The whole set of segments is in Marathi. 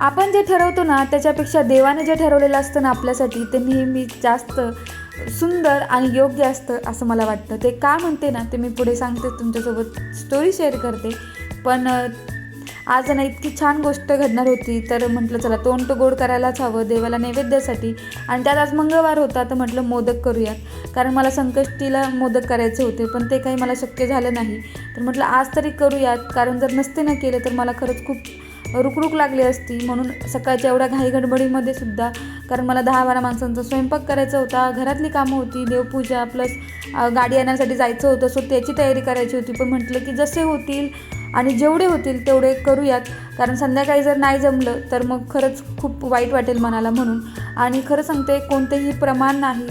आपण जे ठरवतो ना त्याच्यापेक्षा देवाने जे ठरवलेलं असतं ना आपल्यासाठी ते नेहमी जास्त सुंदर आणि योग्य असतं असं मला वाटतं. ते का म्हणते ना ते मी पुढे सांगते, तुमच्यासोबत स्टोरी शेअर करते. पण आज ना इतकी छान गोष्ट घडणार होती, तर म्हटलं चला तोंड तो गोड करायलाच हवं देवाला नैवेद्यासाठी. आणि त्यात आज मंगळवार होता, तर म्हटलं मोदक करूयात, कारण मला संकष्टीला मोदक करायचे होते पण ते काही मला शक्य झालं नाही. तर म्हटलं आज तरी करूयात, कारण जर नसते ना केले तर मला खरंच खूप रुकरुक लागली असती. म्हणून सकाळच्या एवढ्या घाईगडबडीमध्ये सुद्धा, कारण मला 10-12 माणसांचा स्वयंपाक करायचा होता, घरातली कामं होती, देवपूजा प्लस गाडी आणण्यासाठी जायचं होतं, सो त्याची तयारी करायची होती. पण म्हटलं की जसे होतील आणि जेवढे होतील तेवढे करूयात, कारण संध्याकाळी जर नाही जमलं तर मग खरंच खूप वाईट वाटेल मनाला. म्हणून आणि खरं सांगते कोणतेही प्रमाण नाही,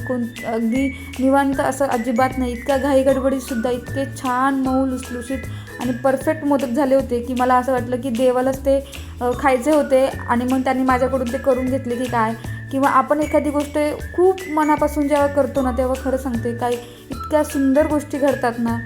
अगदी निवांत असं अजिबात नाही. इतक्या घाईगडबडीतसुद्धा इतके छान मऊ लुसलुशीत आणि परफेक्ट मोदक झाले होते की मला असं वाटलं की देवालाच ते खायचे होते आणि मग त्यांनी माझ्याकडून ते करून घेतले की काय. किंवा आपण एखादी गोष्ट खूप मनापासून जेव्हा करतो ना तेव्हा खरं सांगते काही इतक्या सुंदर गोष्टी घडतात ना.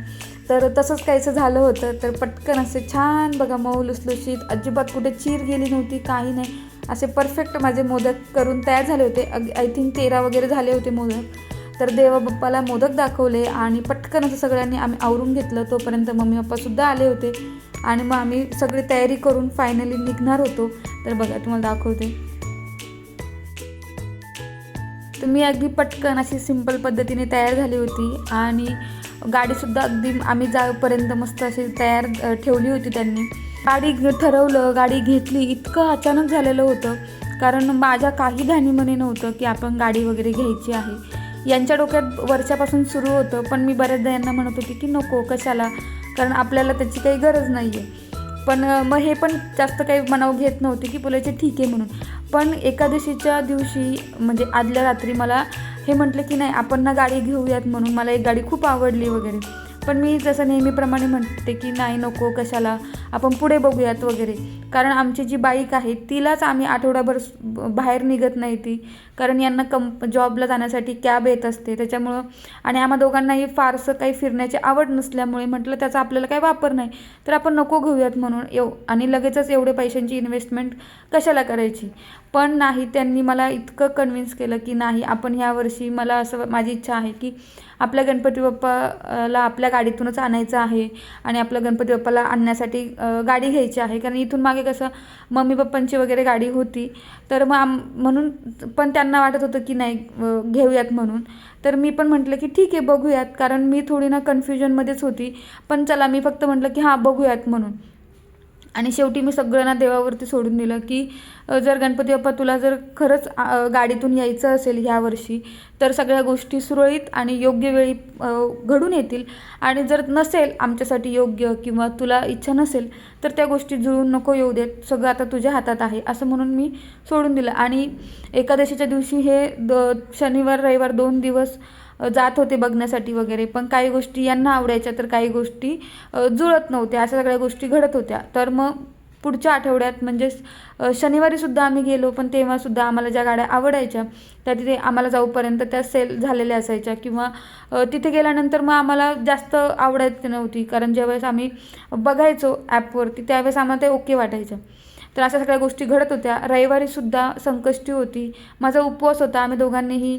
तर तसंच काहीचं झालं होतं. तर पटकन असे छान बघा मऊ लुसलुशीत, अजिबात कुठे चीर गेली नव्हती, काही नाही, असे परफेक्ट माझे मोदक करून तयार झाले होते. आय थिंक 13 वगैरे झाले होते मोदक. तर देवा बाप्पाला मोदक दाखवले आणि पटकन असं सगळ्यांनी आम्ही आवरून घेतलं. तोपर्यंत मम्मी पप्पासुद्धा आले होते आणि मग आम्ही सगळी तयारी करून फायनली निघणार होतो. तर बघा तुम्हाला दाखवते. तर मी अगदी पटकन अशी सिंपल पद्धतीने तयार झाली होती आणि गाडीसुद्धा अगदी आम्ही जाईपर्यंत मस्त अशी तयार ठेवली होती त्यांनी. गाडी ठरवलं, गाडी घेतली, इतकं अचानक झालेलं होतं, कारण माझ्या काही ध्यानीमनी नव्हतं की आपण गाडी वगैरे घ्यायची आहे. यांच्या डोक्यात वर्षापासून सुरू होतं, पण मी बऱ्याचदा यांना म्हणत होती की नको, कशाला, कारण आपल्याला त्याची काही गरज नाही आहे. पण मग हे पण जास्त काही मनावर घेत नव्हते की बोलायचे ठीक आहे म्हणून. पण एकादशीच्या दिवशी म्हणजे आदल्या रात्री मला हे म्हटलं की नाही आपण ना गाडी घेऊयात म्हणून. मला एक गाडी खूप आवडली वगैरे, पण मी जसं नेहमीप्रमाणे म्हणते की नाही नको, कशाला, आपण पुढे बघूयात वगैरे. कारण आमची जी बाईक आहे तिलाच आम्ही आठवडाभर बाहेर निघत नाही ती, कारण यांना जॉबला जाण्यासाठी कॅब येत असते त्याच्यामुळं. आणि आम्हा दोघांनाही फारसं काही फिरण्याची आवड नसल्यामुळे म्हटलं त्याचा आपल्याला काही वापर नाही, तर आपण नको घेऊयात म्हणून. आणि लगेचच एवढे पैशांची इन्व्हेस्टमेंट कशाला करायची. पण नाही, त्यांनी मला इतकं कन्व्हिन्स केलं की नाही आपण ह्यावर्षी, मला असं माझी इच्छा आहे की आपल्या गणपती बाप्पाला आपल्या गाडीतूनच आणायचं आहे आणि आपल्या गणपती बाप्पाला आणण्यासाठी गाडी घ्यायची आहे. कारण इथून मागे कसं मम्मी पप्पांची वगैरे गाडी होती, तर मग म्हणून पण त्यांना वाटत होतं की नाही घेऊयात म्हणून. तर मी पण म्हटलं की ठीक आहे बघूयात, कारण मी थोडी ना कन्फ्युजनमध्येच होती. पण चला, मी फक्त म्हटलं की हां बघूयात म्हणून. आणि शेवटी मी सगळ्यांना देवावरती सोडून दिलं की जर गणपती बाप्पा तुला जर खरंच गाडीतून यायचं असेल ह्या वर्षी, तर सगळ्या गोष्टी सुरळीत आणि योग्य वेळी घडून येतील. आणि जर नसेल आमच्यासाठी योग्य किंवा तुला इच्छा नसेल तर त्या गोष्टी जुळून नको येऊ देत, सगळं आता तुझ्या हातात आहे असं म्हणून मी सोडून दिलं. आणि एकादशीच्या दिवशी हे शनिवार रविवार 2 दिवस जात होते बघण्यासाठी वगैरे. पण काही गोष्टी यांना आवडायच्या तर काही गोष्टी जुळत नव्हत्या, अशा सगळ्या गोष्टी घडत होत्या. तर मग पुढच्या आठवड्यात म्हणजे शनिवारीसुद्धा आम्ही गेलो, पण तेव्हासुद्धा आम्हाला ज्या गाड्या आवडायच्या त्या तिथे आम्हाला जाऊपर्यंत त्या सेल झालेल्या असायच्या, किंवा तिथे गेल्यानंतर मग आम्हाला जास्त आवडायची नव्हती, कारण ज्यावेळेस आम्ही बघायचो ॲपवरती त्यावेळेस आम्हाला ते ओके वाटायचं. तर अशा सगळ्या गोष्टी घडत होत्या. रविवारीसुद्धा संकष्टी होती, माझा उपवास होता. आम्ही दोघांनीही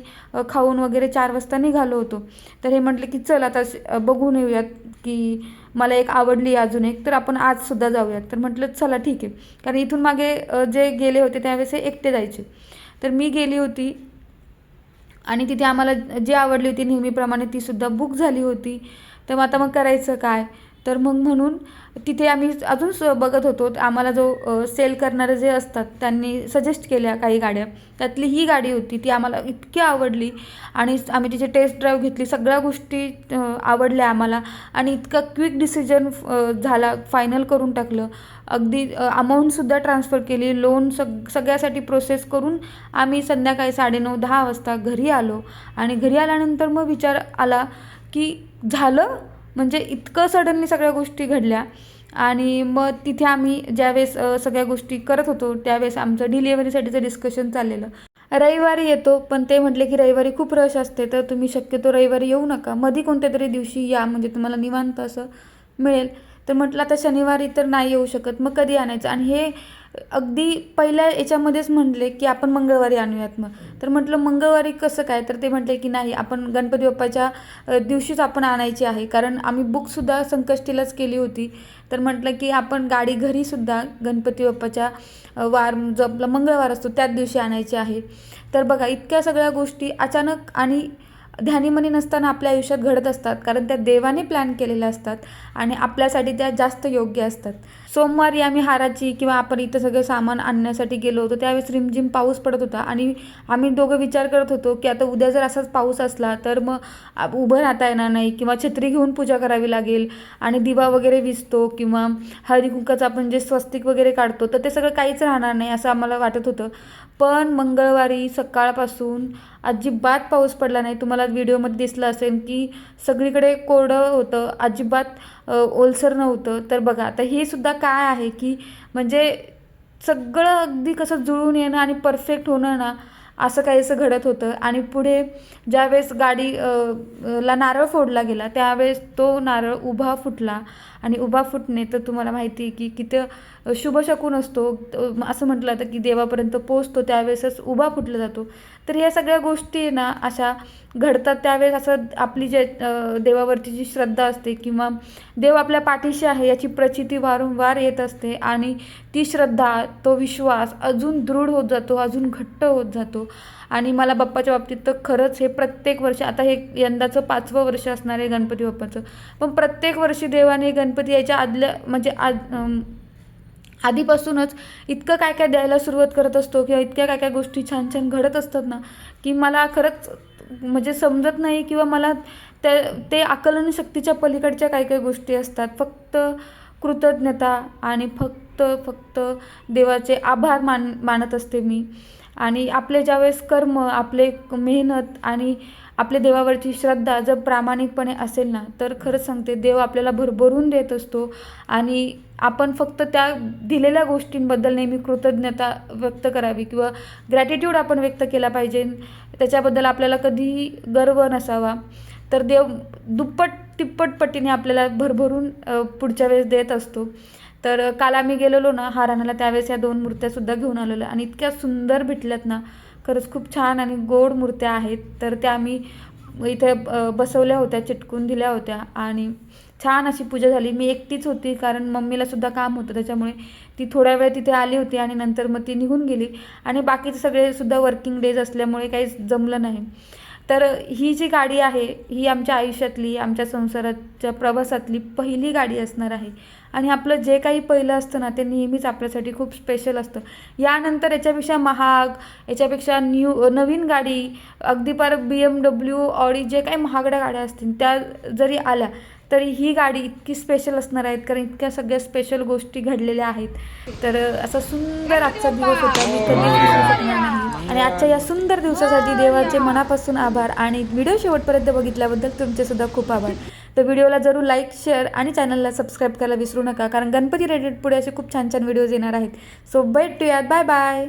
खाऊन वगैरे 4 वाजता निघालो होतो. तर हे म्हटलं की चल आता बघून येऊयात, की मला एक आवडली अजून एक, तर आपण आजसुद्धा जाऊयात. तर म्हटलं चला ठीक आहे, कारण इथून मागे जे गेले होते त्यावेळेस एकटे जायचे. तर मी गेली होती आणि तिथे आम्हाला जी आवडली होती नेहमीप्रमाणे तीसुद्धा बुक झाली होती. तर आता मग करायचं काय. तर मग म्हणून तिथे आम्ही अजून बघत होतो. आम्हाला जो सेल करणारे जे असतात त्यांनी सजेस्ट केल्या काही गाड्या, त्यातली ही गाडी होती. ती आम्हाला इतकी आवडली आणि आम्ही तिची टेस्ट ड्राईव्ह घेतली, सगळ्या गोष्टी आवडल्या आम्हाला. आणि इतका क्विक डिसिजन झाला, फायनल करून टाकलं. अगदी अमाऊंटसुद्धा ट्रान्सफर केली, लोन सगळ्यासाठी प्रोसेस करून आम्ही संध्याकाळी 9:30-10 वाजता घरी आलो. आणि घरी आल्यानंतर मग विचार आला की झालं, म्हणजे इतकं सडनली सगळ्या गोष्टी घडल्या. आणि मग तिथे आम्ही ज्यावेळेस सगळ्या गोष्टी करत होतो त्यावेळेस आमचं डिलिव्हरीसाठीचं डिस्कशन चाललेलं. रविवारी येतो, पण ते म्हटले की रविवारी खूप रश असते, तर तुम्ही शक्यतो रविवारी येऊ नका, मध्ये कोणत्या तरी दिवशी या, म्हणजे तुम्हाला निवांत असं मिळेल. तर म्हटलं आता शनिवारी तर नाही येऊ शकत, मग कधी आणायचं. आणि हे अगदी पहिल्या याच्यामध्येच म्हटले की आपण मंगळवारी आणूयात. मग तर म्हटलं मंगळवारी कसं काय, तर ते म्हटले की नाही, आपण गणपती बाप्पाच्या दिवशीच आपण आणायची आहे, कारण आम्ही बुकसुद्धा संकष्टीलाच केली होती. तर म्हटलं की आपण गाडी घरीसुद्धा गणपती बाप्पाच्या वार जो आपला मंगळवार असतो त्याच दिवशी आणायची आहे. तर बघा, इतक्या सगळ्या गोष्टी अचानक आणि ध्यानीमनी नसताना आपल्या आयुष्यात घडत असतात, कारण त्या देवाने प्लॅन केलेल्या असतात आणि आपल्यासाठी त्या जास्त योग्य असतात. सोमवारी आम्ही हाराची किंवा आपण इथं सगळं सामान आणण्यासाठी गेलो होतो, त्यावेळेस रिमझिम पाऊस पडत होता आणि आम्ही दोघं विचार करत होतो की आता उद्या जर असाच पाऊस असला तर मग उभं राहता येणार नाही किंवा छत्री घेऊन पूजा करावी लागेल आणि दिवा वगैरे विझतो किंवा हळदी कुंकाचं आपण जे स्वस्तिक वगैरे काढतो तर ते सगळं काहीच राहणार नाही असं आम्हाला वाटत होतं. पण मंगळवारी सकाळपासून अजिबात पाऊस पडला नाही. तुम्हाला व्हिडिओमध्ये दिसलं असेल की सगळीकडे कोरडं होतं, अजिबात ओलसर नव्हतं. तर बघा, आता हे सुद्धा काय आहे की म्हणजे सगळं अगदी कसं जुळून येणं आणि परफेक्ट होणं ना, असं काहीसं घडत होतं. आणि पुढे ज्यावेळेस ला नारळ फोडला गेला त्यावेळेस तो नारळ उभा फुटला आणि उभा फुटणे तर तुम्हाला माहिती आहे की किती शुभशकून असतो. असं म्हटलं जातं की देवापर्यंत पोचतो त्यावेळेसच उभा फुटला जातो. तर या सगळ्या गोष्टी ना अशा घडतात त्यावेळेस असं आपली जे देवावरची जी श्रद्धा असते किंवा देव आपल्या पाठीशी आहे याची प्रचिती वारंवार येत असते आणि ती श्रद्धा, तो विश्वास अजून दृढ होत जातो, अजून घट्ट होत जातो. आणि मला बाप्पाच्या बाबतीत तर खरंच हे प्रत्येक वर्षी, आता हे यंदाचं 5वं वर्ष असणार आहे गणपती बाप्पाचं, पण प्रत्येक वर्षी देवाने गणपती यायच्या आधीपासूनच इतकं काय काय द्यायला सुरुवात करत असतो किंवा इतक्या काय काय गोष्टी छान छान घडत असतात ना की मला खरंच म्हणजे समजत नाही किंवा मला ते आकलन शक्तीच्या पलीकडच्या काय काय गोष्टी असतात. फक्त कृतज्ञता आणि फक्त देवाचे आभार मानत असते मी. आणि आपले ज्यावेळेस कर्म, आपले मेहनत आणि आपल्या देवावरची श्रद्धा जर प्रामाणिकपणे असेल ना तर खरंच सांगते देव आपल्याला भरभरून देत असतो. आणि आपण फक्त त्या दिलेल्या गोष्टींबद्दल नेहमी कृतज्ञता व्यक्त करावी किंवा ग्रॅटिट्यूड आपण व्यक्त केला पाहिजे. त्याच्याबद्दल आपल्याला कधीही गर्व नसावा. तर देव दुप्पट तिप्पट पटीने आपल्याला भरभरून पुढच्या वेळेस देत असतो. तर काल आम्ही गेलेलो ना हार आणायला, त्यावेळेस या 2 मूर्त्यासुद्धा घेऊन आलेल्या आणि इतक्या सुंदर भेटल्यात ना, खरंच खूप छान आणि गोड मूर्त्या आहेत. तर त्या आम्ही इथे बसवल्या होत्या, चिटकून दिल्या होत्या आणि छान अशी पूजा झाली. मी एकटीच होती कारण मम्मीलासुद्धा काम होतं, त्याच्यामुळे ती थोड्या वेळ तिथे आली होती आणि नंतर मग ती निघून गेली आणि बाकीचे सगळेसुद्धा वर्किंग डेज असल्यामुळे काहीच जमलं नाही. तर ही जी गाडी आहे ही आमच्या आयुष्यातली, आमच्या संसाराच्या प्रवासातली पहिली गाडी असणार आहे आणि आपलं जे काही पहिलं असतं ना ते नेहमीच आपल्यासाठी खूप स्पेशल असतं. यानंतर याच्यापेक्षा महाग, याच्यापेक्षा नवीन गाडी, अगदी पार BMW, ऑडी, जे काही महागड्या गाड्या असतील त्या जरी आल्या तरी ही गाडी इतकी स्पेशल असणार आहेत कारण इतक्या सगळ्या स्पेशल गोष्टी घडलेल्या आहेत. तर असा सुंदर आजचा दिवस होता, मी कधीच विसरू शकणार नाही. आणि आजच्या या सुंदर दिवसासाठी देवाचे मनापासून आभार आणि व्हिडिओ शेवटपर्यंत बघितल्याबद्दल तुमचेसुद्धा खूप आभार. तर व्हिडिओला जरूर लाईक, शेअर आणि चॅनलला सबस्क्राईब करायला विसरू नका, कारण गणपती रिलेटेड पुढे असे खूप छान छान व्हिडिओज येणार आहेत. सो भेटूयात, बाय बाय.